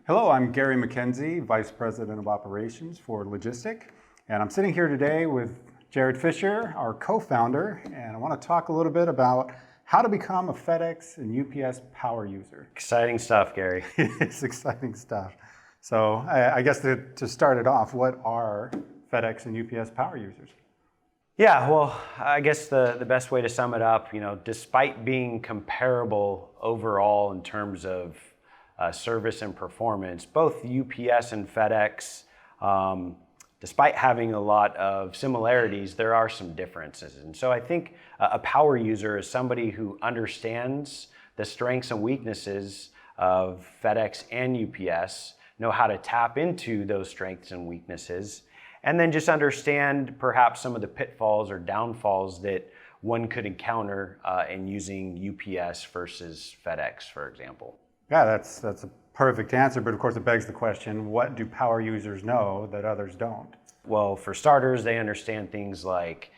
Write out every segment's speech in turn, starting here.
Hello, I'm Gary McKenzie, Vice President of Operations for Lojistic, and I'm sitting here today with Jared Fisher, our co-founder, and I want to talk a little bit about how to become a FedEx and UPS power user. Exciting stuff, Gary. It's exciting stuff. So I guess to start it off, what are FedEx and UPS power users? Yeah, well, I guess the best way to sum it up, despite being comparable overall in terms of service and performance, both UPS and FedEx, despite having a lot of similarities, there are some differences. And so I think a power user is somebody who understands the strengths and weaknesses of FedEx and UPS, know how to tap into those strengths and weaknesses, and then just understand perhaps some of the pitfalls or downfalls that one could encounter in using UPS versus FedEx, for example. Yeah, that's a perfect answer, but of course it begs the question, what do power users know that others don't? Well, for starters, they understand things like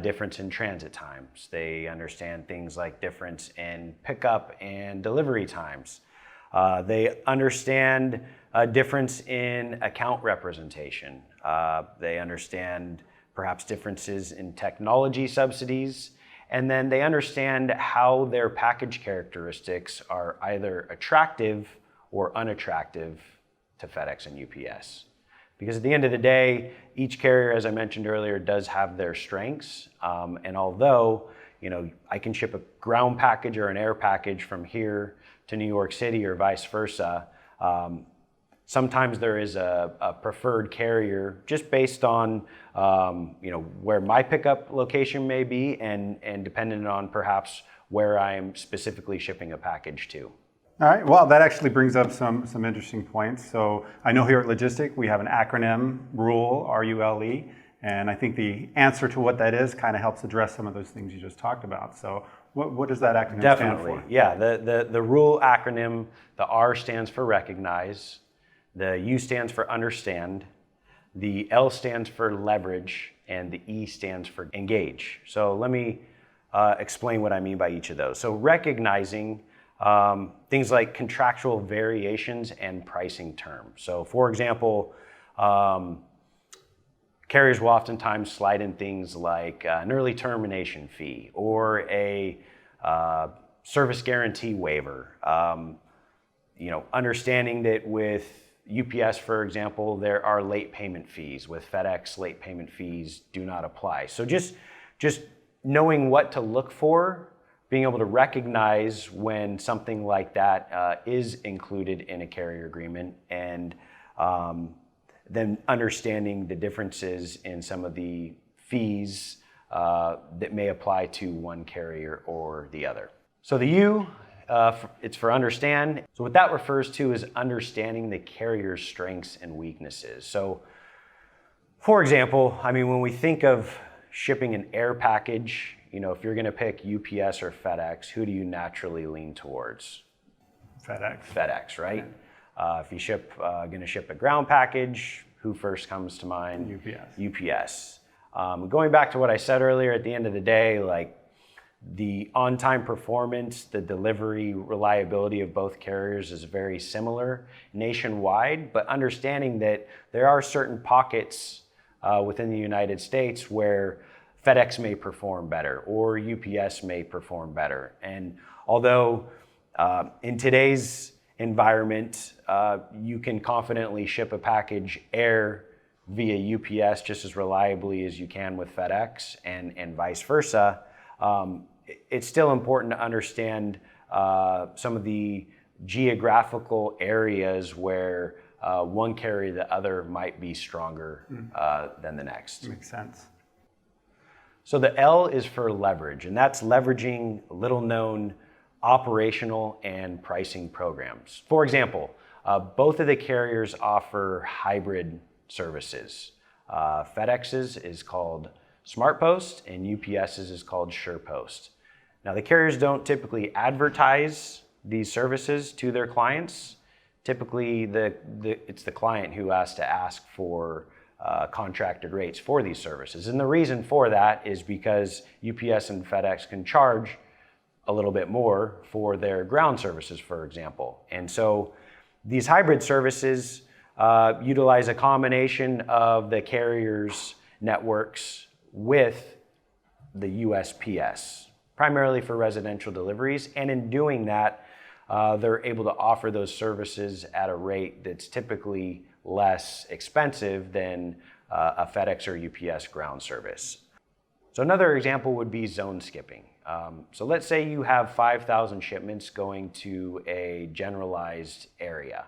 difference in transit times. They understand things like difference in pickup and delivery times. They understand a difference in account representation. They understand perhaps differences in technology subsidies. And then they understand how their package characteristics are either attractive or unattractive to FedEx and UPS. Because at the end of the day, each carrier, as I mentioned earlier, does have their strengths. And although, I can ship a ground package or an air package from here to New York City or vice versa, sometimes there is a preferred carrier just based on where my pickup location may be and dependent on perhaps where I am specifically shipping a package to. All right, well, that actually brings up some interesting points. So I know here at Lojistic we have an acronym, RULE, R-U-L-E, and I think the answer to what that is kind of helps address some of those things you just talked about. So what does that acronym stand for? Yeah, the RULE acronym, the R stands for recognize, the U stands for understand, the L stands for leverage, and the E stands for engage. So let me explain what I mean by each of those. So recognizing things like contractual variations and pricing terms. So for example, carriers will oftentimes slide in things like an early termination fee or a service guarantee waiver. Understanding that with UPS, for example, there are late payment fees. With FedEx, late payment fees do not apply. So just knowing what to look for, being able to recognize when something like that is included in a carrier agreement, and then understanding the differences in some of the fees that may apply to one carrier or the other. So the U, it's for understand. So what that refers to is understanding the carrier's strengths and weaknesses. So for example, when we think of shipping an air package, if you're gonna pick UPS or FedEx, who do you naturally lean towards? FedEx. FedEx, right? If you gonna ship a ground package, who first comes to mind? UPS. UPS. Going back to what I said earlier, at the end of the day, like the on-time performance, the delivery reliability of both carriers is very similar nationwide, but understanding that there are certain pockets within the United States where FedEx may perform better or UPS may perform better. And although in today's environment, you can confidently ship a package air via UPS just as reliably as you can with FedEx and vice versa, it's still important to understand some of the geographical areas where one carrier or the other might be stronger than the next. Makes sense. So the L is for leverage, and that's leveraging little-known operational and pricing programs. For example, both of the carriers offer hybrid services. FedEx's is called SmartPost and UPS's is called SurePost. Now the carriers don't typically advertise these services to their clients. Typically it's the client who has to ask for contracted rates for these services. And the reason for that is because UPS and FedEx can charge a little bit more for their ground services, for example. And so These hybrid services utilize a combination of the carrier's networks with the USPS, primarily for residential deliveries. And in doing that, they're able to offer those services at a rate that's typically less expensive than a FedEx or UPS ground service. So another example would be zone skipping. So let's say you have 5,000 shipments going to a generalized area.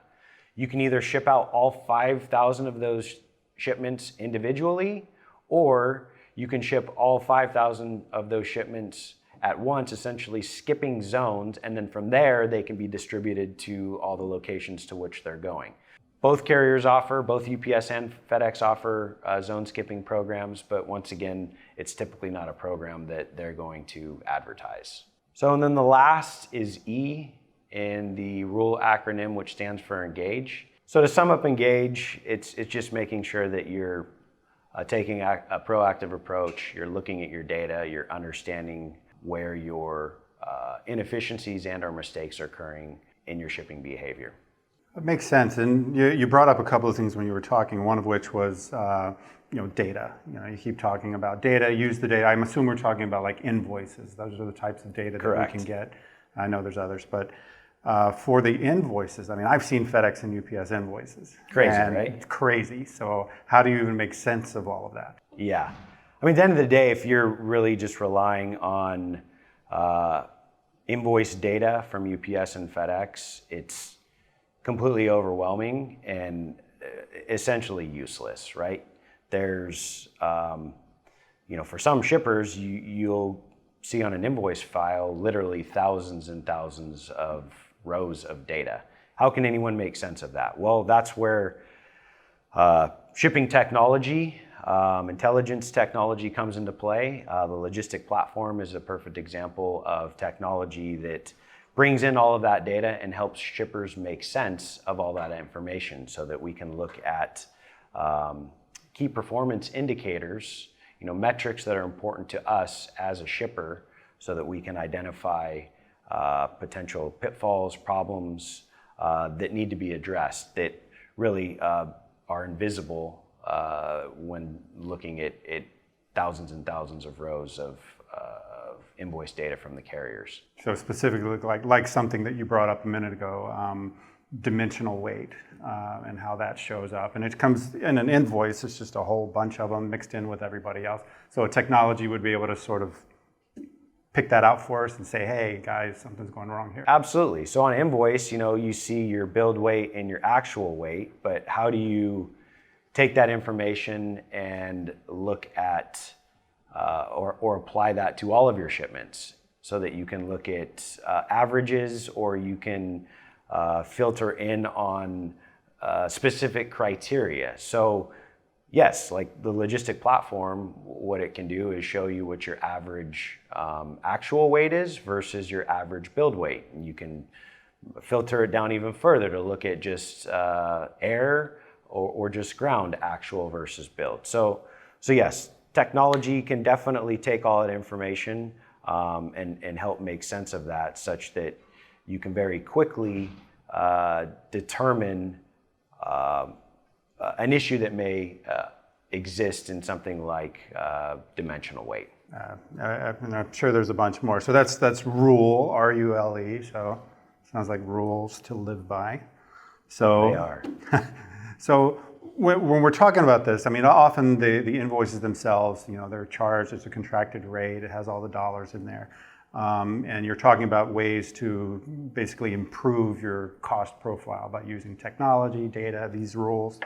You can either ship out all 5,000 of those shipments individually, or you can ship all 5,000 of those shipments at once, essentially skipping zones, and then from there they can be distributed to all the locations to which they're going. Both carriers offer, both UPS and FedEx offer zone skipping programs, but once again, it's typically not a program that they're going to advertise. So, and then the last is E in the RULE acronym, which stands for engage. So to sum up engage, it's just making sure that you're taking a proactive approach, you're looking at your data, you're understanding where your inefficiencies and or mistakes are occurring in your shipping behavior. It makes sense, and you brought up a couple of things when you were talking. One of which was, data. You keep talking about data. Use the data. I assume we're talking about like invoices. Those are the types of data Correct. that we can get. I know there's others, but for the invoices, I mean, I've seen FedEx and UPS invoices. Crazy, and right? It's crazy. So how do you even make sense of all of that? Yeah. I mean, at the end of the day, if you're really just relying on invoice data from UPS and FedEx, it's completely overwhelming and essentially useless, right? There's, for some shippers, you'll see on an invoice file literally thousands and thousands of rows of data. How can anyone make sense of that? Well, that's where shipping technology, intelligence technology comes into play. The Lojistic platform is a perfect example of technology that brings in all of that data and helps shippers make sense of all that information so that we can look at key performance indicators, metrics that are important to us as a shipper so that we can identify potential pitfalls, problems that need to be addressed that really are invisible when looking at thousands and thousands of rows of invoice data from the carriers. So specifically, like something that you brought up a minute ago, dimensional weight and how that shows up. And it comes in an invoice, it's just a whole bunch of them mixed in with everybody else. So a technology would be able to sort of pick that out for us and say, hey guys, something's going wrong here. Absolutely. So on an invoice, you see your build weight and your actual weight, but how do you take that information and look at or apply that to all of your shipments so that you can look at averages, or you can filter in on specific criteria. So yes, like the Lojistic platform, what it can do is show you what your average actual weight is versus your average build weight. And you can filter it down even further to look at just air or just ground actual versus build. So yes, technology can definitely take all that information and help make sense of that, such that you can very quickly determine an issue that may exist in something like dimensional weight. And I'm sure there's a bunch more. So that's RULE, R-U-L-E. So sounds like rules to live by. So They are. So when we're talking about this, I mean, often the invoices themselves, they're charged, it's a contracted rate, it has all the dollars in there. And you're talking about ways to basically improve your cost profile by using technology, data, these rules.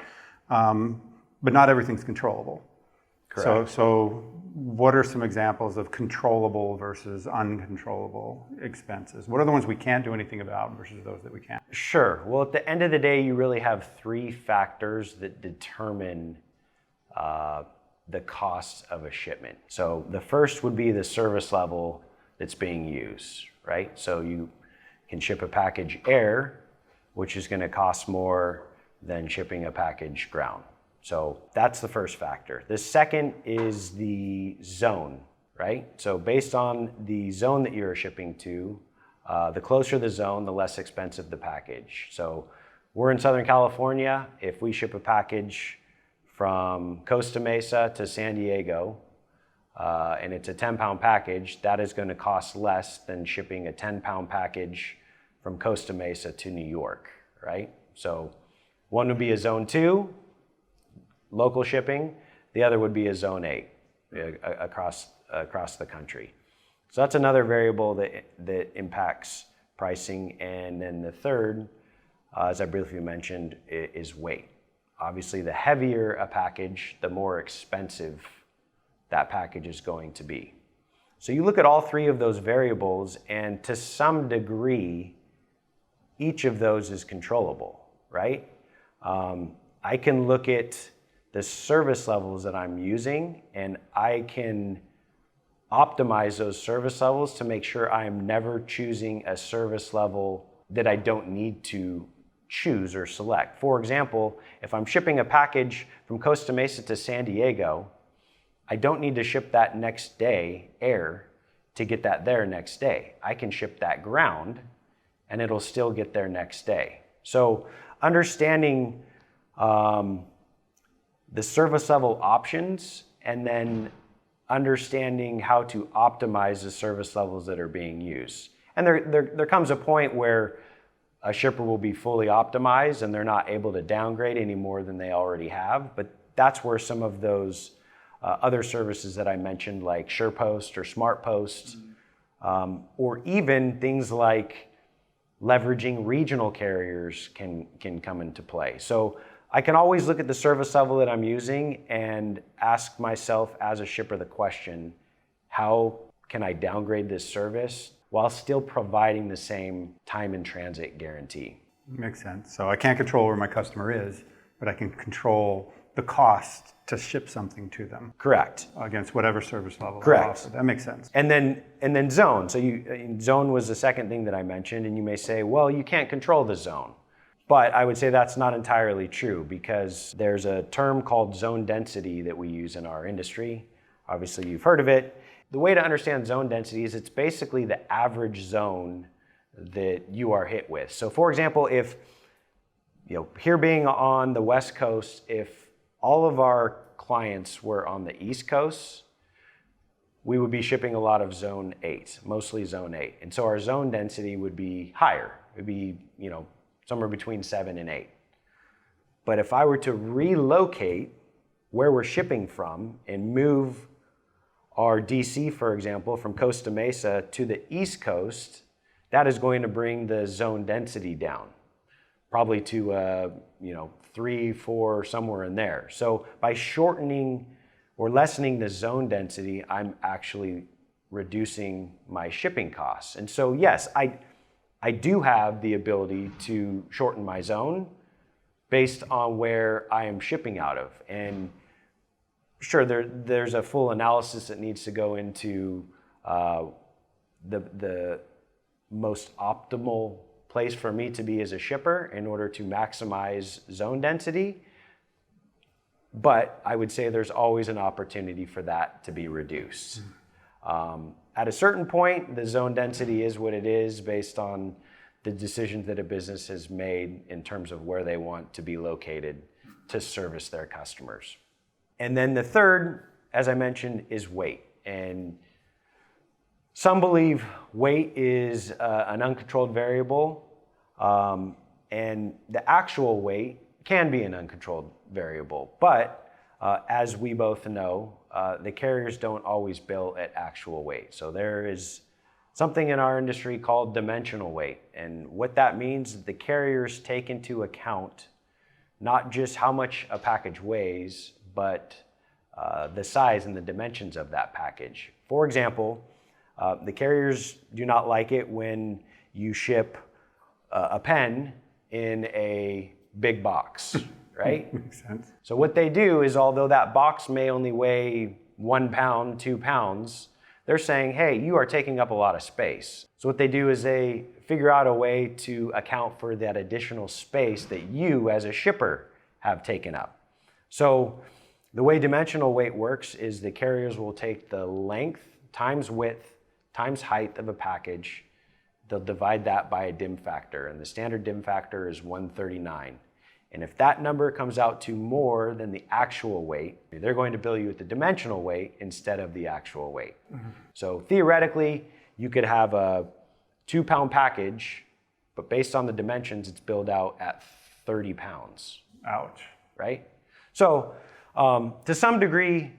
But not everything's controllable. Correct. So what are some examples of controllable versus uncontrollable expenses? What are the ones we can't do anything about versus those that we can? Sure. Well, at the end of the day, you really have three factors that determine the cost of a shipment. So the first would be the service level that's being used, right? So you can ship a package air, which is going to cost more than shipping a package ground. So that's the first factor. The second is the zone, right? So based on the zone that you're shipping to, the closer the zone, the less expensive the package. So We're in Southern California. If we ship a package from Costa Mesa to San Diego, and it's a 10-pound package, that is going to cost less than shipping a 10-pound package from Costa Mesa to New York, right? So one would be a Zone 2, local shipping. The other would be a Zone 8 across the country. So that's another variable that impacts pricing. And then the third, as I briefly mentioned, is weight. Obviously, the heavier a package, the more expensive that package is going to be. So you look at all three of those variables, and to some degree, each of those is controllable, right? I can look at the service levels that I'm using, and I can optimize those service levels to make sure I am never choosing a service level that I don't need to choose or select. For example, if I'm shipping a package from Costa Mesa to San Diego, I don't need to ship that next day air to get that there next day. I can ship that ground and it'll still get there next day. So understanding the service level options and then understanding how to optimize the service levels that are being used. And there comes a point where a shipper will be fully optimized and they're not able to downgrade any more than they already have. But that's where some of those other services that I mentioned, like SurePost or SmartPost, or even things like leveraging regional carriers can come into play. So I can always look at the service level that I'm using and ask myself as a shipper the question, how can I downgrade this service while still providing the same time in transit guarantee? Makes sense. So I can't control where my customer is, but I can control the cost to ship something to them. Correct. Against whatever service level. Correct. That makes sense. And then zone. So zone was the second thing that I mentioned, and you may say, well, you can't control the zone. But I would say that's not entirely true, because there's a term called zone density that we use in our industry. Obviously, you've heard of it. The way to understand zone density is it's basically the average zone that you are hit with. So for example, if, here being on the West Coast, if all of our clients were on the East Coast, we would be shipping a lot of Zone 8, mostly Zone 8. And so our zone density would be higher. It would be, somewhere between 7 and 8. But if I were to relocate where we're shipping from and move our DC, for example, from Costa Mesa to the East Coast, that is going to bring the zone density down, probably to 3, 4, somewhere in there. So by shortening or lessening the zone density, I'm actually reducing my shipping costs. And so yes, I do have the ability to shorten my zone based on where I am shipping out of. And sure, there's a full analysis that needs to go into the most optimal place for me to be as a shipper in order to maximize zone density. But I would say there's always an opportunity for that to be reduced. At a certain point, the zone density is what it is based on the decisions that a business has made in terms of where they want to be located to service their customers. And then the third, as I mentioned, is weight. And some believe weight is an uncontrolled variable, and the actual weight can be an uncontrolled variable. But as we both know, the carriers don't always bill at actual weight. So there is something in our industry called dimensional weight. And what that means is the carriers take into account not just how much a package weighs, but the size and the dimensions of that package. For example, the carriers do not like it when you ship a pen in a big box, right? Makes sense. So what they do is, although that box may only weigh 1 pound, 2 pounds, they're saying, hey, you are taking up a lot of space. So what they do is they figure out a way to account for that additional space that you as a shipper have taken up. So the way dimensional weight works is the carriers will take the length times width times height of a package, they'll divide that by a dim factor, and the standard dim factor is 139. And if that number comes out to more than the actual weight, they're going to bill you at the dimensional weight instead of the actual weight. So theoretically, you could have a 2-pound package, but based on the dimensions, it's billed out at 30 pounds. Ouch. Right? So to some degree,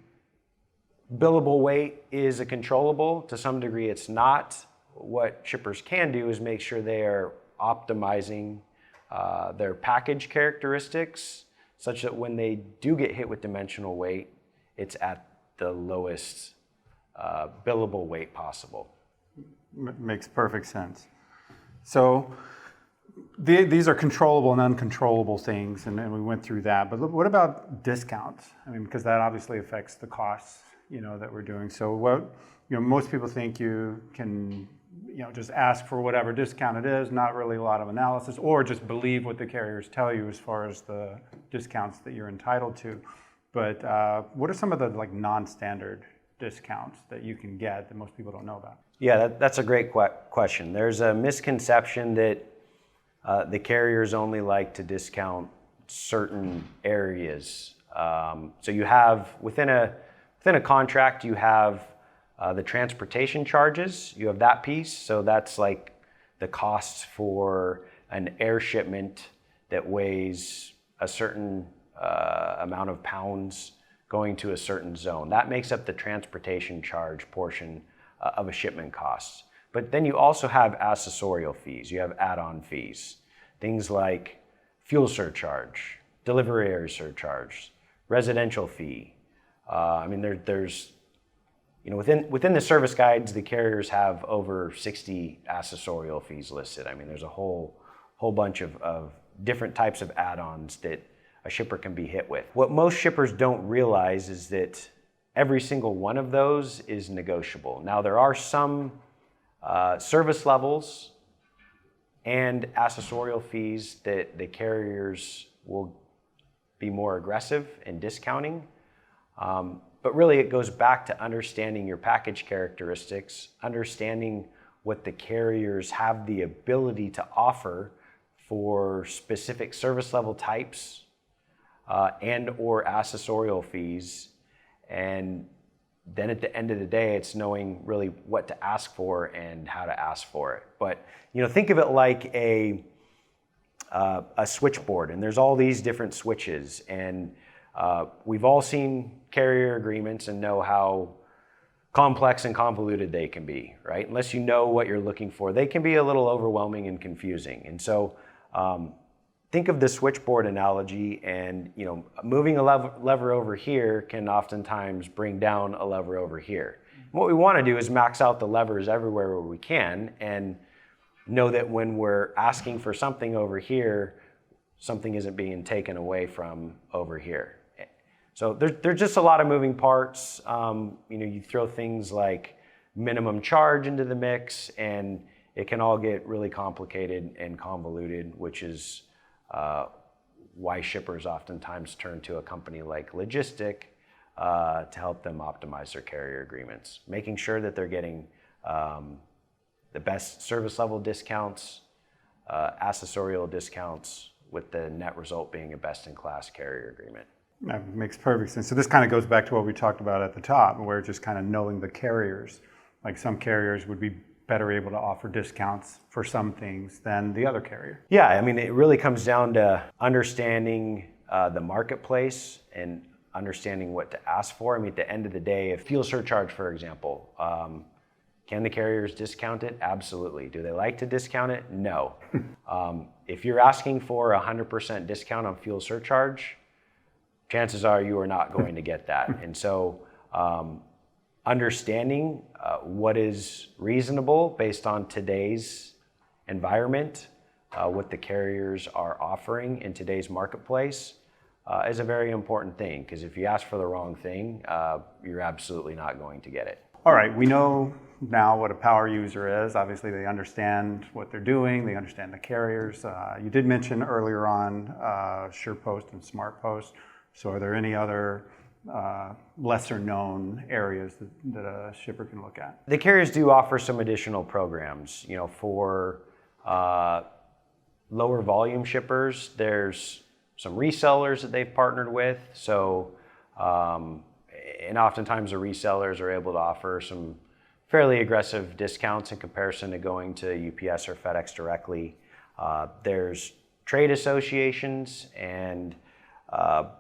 billable weight is a controllable. To some degree, it's not. What shippers can do is make sure they are optimizing their package characteristics such that when they do get hit with dimensional weight, it's at the lowest billable weight possible. Makes perfect sense. So these are controllable and uncontrollable things, and we went through that. But what about discounts? I mean, because that obviously affects the costs, that we're doing. So most people think you can, just ask for whatever discount it is, not really a lot of analysis, or just believe what the carriers tell you as far as the discounts that you're entitled to. But what are some of the non-standard discounts that you can get that most people don't know about? Yeah, that's a great question. There's a misconception that the carriers only like to discount certain areas. So you have within a contract, you have the transportation charges. You have that piece. So that's like the costs for an air shipment that weighs a certain amount of pounds going to a certain zone. That makes up the transportation charge portion of a shipment cost. But then you also have accessorial fees. You have add-on fees. Things like fuel surcharge, delivery area surcharge, residential fee. There's within the service guides, the carriers have over 60 accessorial fees listed. There's a whole bunch of different types of add-ons that a shipper can be hit with. What most shippers don't realize is that every single one of those is negotiable. Now, there are some service levels and accessorial fees that the carriers will be more aggressive in discounting. But really, it goes back to understanding your package characteristics, understanding what the carriers have the ability to offer for specific service level types and or accessorial fees. And then at the end of the day, it's knowing really what to ask for and how to ask for it. But think of it like a switchboard, and there's all these different switches, and we've all seen carrier agreements and know how complex and convoluted they can be, right? Unless you know what you're looking for, they can be a little overwhelming and confusing. And so think of the switchboard analogy, and moving a lever over here can oftentimes bring down a lever over here. And what we want to do is max out the levers everywhere where we can, and know that when we're asking for something over here, something isn't being taken away from over here. So there's just a lot of moving parts. You throw things like minimum charge into the mix, and it can all get really complicated and convoluted, which is why shippers oftentimes turn to a company like Lojistic to help them optimize their carrier agreements, making sure that they're getting the best service level discounts, accessorial discounts, with the net result being a best-in-class carrier agreement. That makes perfect sense. So this kind of goes back to what we talked about at the top, where just kind of knowing the carriers. Like some carriers would be better able to offer discounts for some things than the other carrier. Yeah, it really comes down to understanding the marketplace and understanding what to ask for. At the end of the day, if fuel surcharge, for example, can the carriers discount it? Absolutely. Do they like to discount it? No. If you're asking for 100% discount on fuel surcharge, chances are you are not going to get that. And so understanding what is reasonable based on today's environment, what the carriers are offering in today's marketplace is a very important thing, because if you ask for the wrong thing, you're absolutely not going to get it. All right, we know now what a power user is. Obviously, they understand what they're doing. They understand the carriers. You did mention earlier on SurePost and SmartPost. So are there any other lesser known areas that a shipper can look at? The carriers do offer some additional programs, for lower volume shippers. There's some resellers that they've partnered with. So, and oftentimes the resellers are able to offer some fairly aggressive discounts in comparison to going to UPS or FedEx directly. There's trade associations and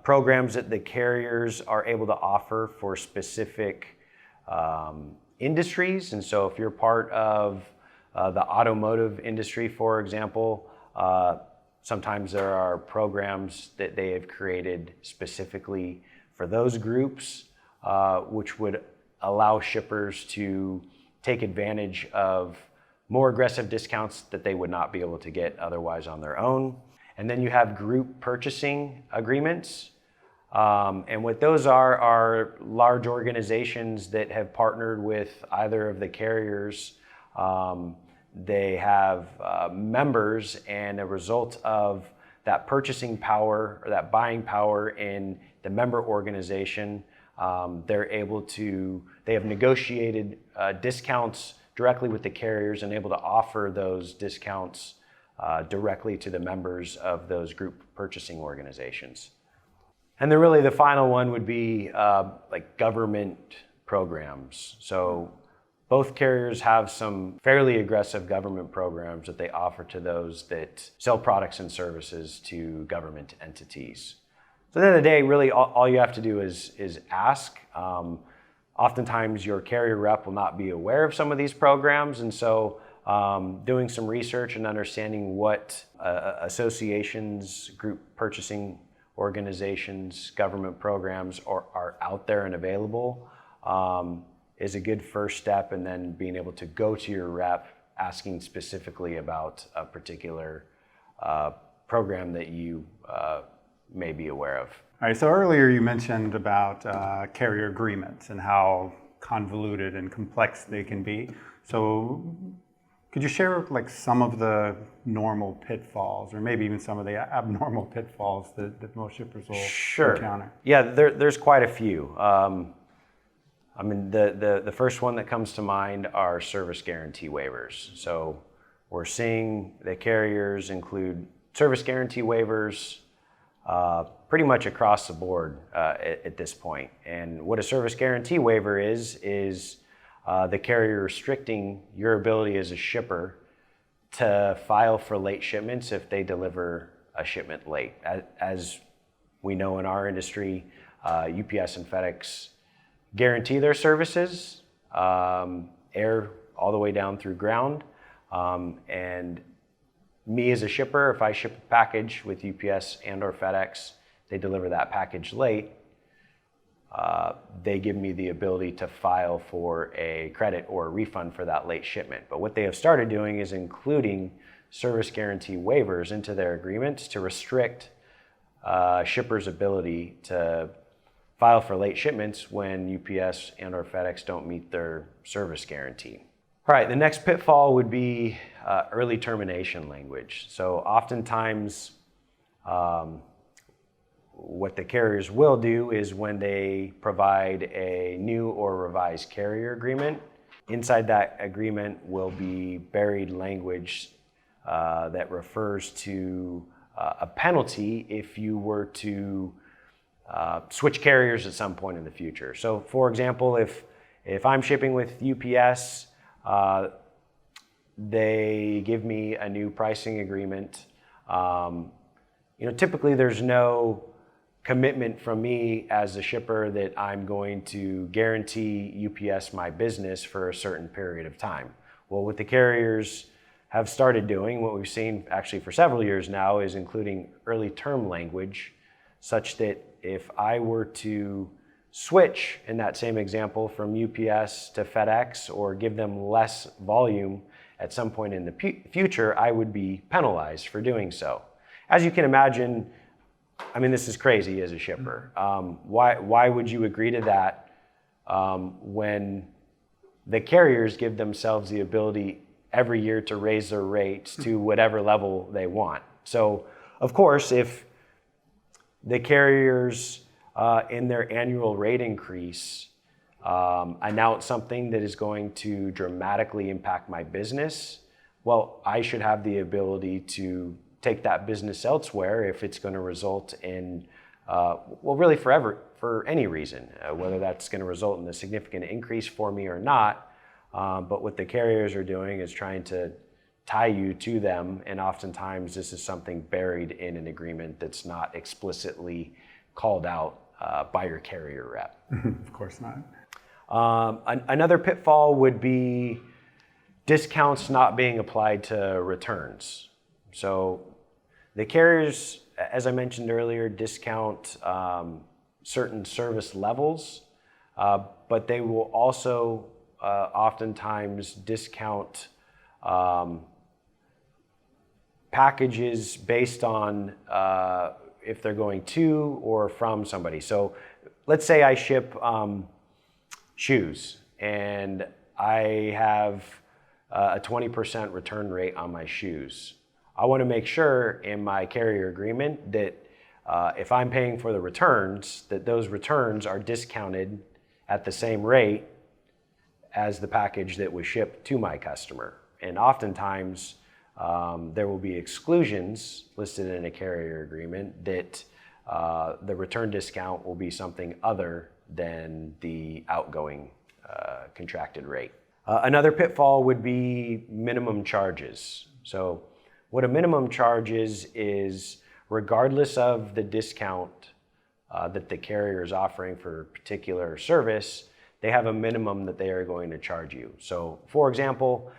programs that the carriers are able to offer for specific industries. And so if you're part of the automotive industry, for example, sometimes there are programs that they have created specifically for those groups, which would allow shippers to take advantage of more aggressive discounts that they would not be able to get otherwise on their own. And then you have group purchasing agreements. And what those are large organizations that have partnered with either of the carriers. They have members, and a result of that purchasing power or that buying power in the member organization, they have negotiated discounts directly with the carriers and able to offer those discounts directly to the members of those group purchasing organizations. And then really the final one would be like government programs. So both carriers have some fairly aggressive government programs that they offer to those that sell products and services to government entities. So at the end of the day, really all you have to do is ask. Oftentimes your carrier rep will not be aware of some of these programs, and so doing some research and understanding what associations, group purchasing organizations, government programs are out there and available is a good first step, and then being able to go to your rep asking specifically about a particular program that you may be aware of. All right, so earlier you mentioned about carrier agreements and how convoluted and complex they can be. So could you share like some of the normal pitfalls, or maybe even some of the abnormal pitfalls that most shippers will encounter? Yeah, there's quite a few. I mean, the first one that comes to mind are service guarantee waivers. So we're seeing the carriers include service guarantee waivers pretty much across the board at this point. And what a service guarantee waiver is the carrier restricting your ability as a shipper to file for late shipments if they deliver a shipment late. As we know in our industry, UPS and FedEx guarantee their services, air all the way down through ground. And me as a shipper, if I ship a package with UPS and or FedEx, they deliver that package late, they give me the ability to file for a credit or a refund for that late shipment. But what they have started doing is including service guarantee waivers into their agreements to restrict shippers' ability to file for late shipments when UPS and or FedEx don't meet their service guarantee. All right, the next pitfall would be early termination language. So oftentimes, what the carriers will do is when they provide a new or revised carrier agreement, inside that agreement will be buried language that refers to a penalty if you were to switch carriers at some point in the future. So for example, if I'm shipping with UPS, they give me a new pricing agreement. Typically there's no commitment from me as a shipper that I'm going to guarantee UPS my business for a certain period of time. Well, what the carriers have started doing, what we've seen actually for several years now, is including early term language, such that if I were to switch in that same example from UPS to FedEx or give them less volume at some point in the future, I would be penalized for doing so. As you can imagine, I mean, this is crazy as a shipper. Why would you agree to that when the carriers give themselves the ability every year to raise their rates to whatever level they want? So, of course, if the carriers in their annual rate increase announce something that is going to dramatically impact my business, well, I should have the ability to take that business elsewhere if it's going to result in, well, really for any reason, whether that's going to result in a significant increase for me or not. But what the carriers are doing is trying to tie you to them, and oftentimes this is something buried in an agreement that's not explicitly called out by your carrier rep. Of course not. Another pitfall would be discounts not being applied to returns. So the carriers, as I mentioned earlier, discount certain service levels, but they will also oftentimes discount packages based on if they're going to or from somebody. So let's say I ship shoes and I have a 20% return rate on my shoes. I want to make sure in my carrier agreement that if I'm paying for the returns, that those returns are discounted at the same rate as the package that was shipped to my customer. And oftentimes there will be exclusions listed in a carrier agreement that the return discount will be something other than the outgoing contracted rate. Another pitfall would be minimum charges. So what a minimum charge is regardless of the discount that the carrier is offering for a particular service, they have a minimum that they are going to charge you. So for example,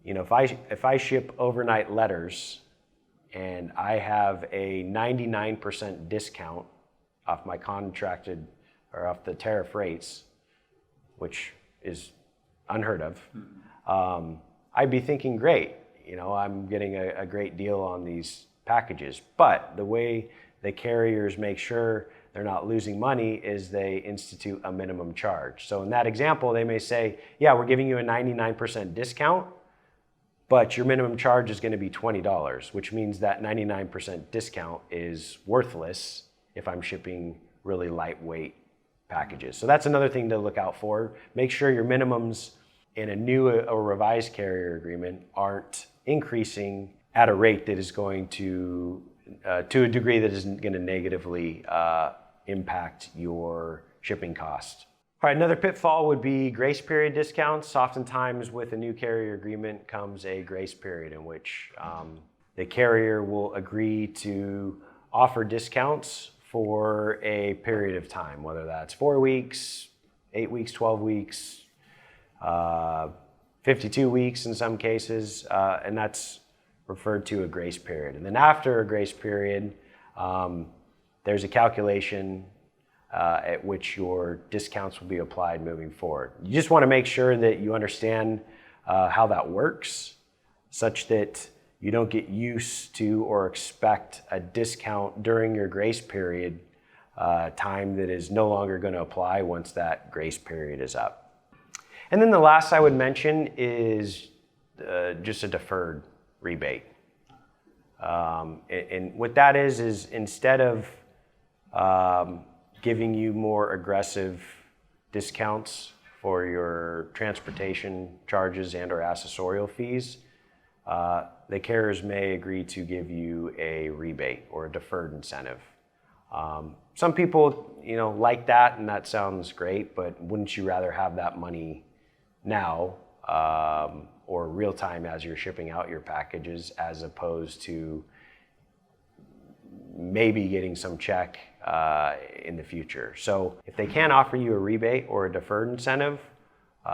if I ship overnight letters and I have a 99% discount off my contracted or off the tariff rates, which is unheard of, I'd be thinking, great, I'm getting a great deal on these packages. But the way the carriers make sure they're not losing money is they institute a minimum charge. So in that example, they may say, yeah, we're giving you a 99% discount, but your minimum charge is going to be $20, which means that 99% discount is worthless if I'm shipping really lightweight packages. So that's another thing to look out for. Make sure your minimums in a new or revised carrier agreement aren't increasing at a rate that is going to a degree that isn't going to negatively impact your shipping cost. All right, another pitfall would be grace period discounts. Oftentimes with a new carrier agreement comes a grace period in which the carrier will agree to offer discounts for a period of time, whether that's 4 weeks, 8 weeks, 12 weeks, 52 weeks in some cases, and that's referred to a grace period. And then after a grace period, there's a calculation at which your discounts will be applied moving forward. You just want to make sure that you understand how that works, such that you don't get used to or expect a discount during your grace period time that is no longer going to apply once that grace period is up. And then the last I would mention is just a deferred rebate. And what that is instead of giving you more aggressive discounts for your transportation charges and or accessorial fees, the carriers may agree to give you a rebate or a deferred incentive. Some people, like that, and that sounds great, but wouldn't you rather have that money now or real time as you're shipping out your packages, as opposed to maybe getting some check in the future? So if they can't offer you a rebate or a deferred incentive,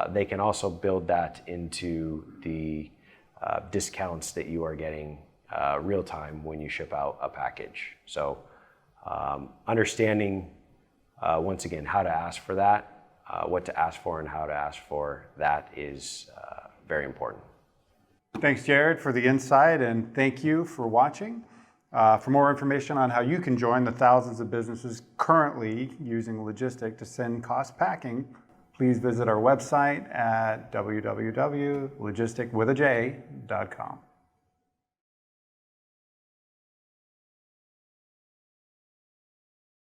they can also build that into the discounts that you are getting real time when you ship out a package. So understanding, once again, how to ask for that, what to ask for and how to ask for that is very important. Thanks, Jared, for the insight, and thank you for watching. For more information on how you can join the thousands of businesses currently using Lojistic to send cost packing, please visit our website at www.logisticwithaj.com.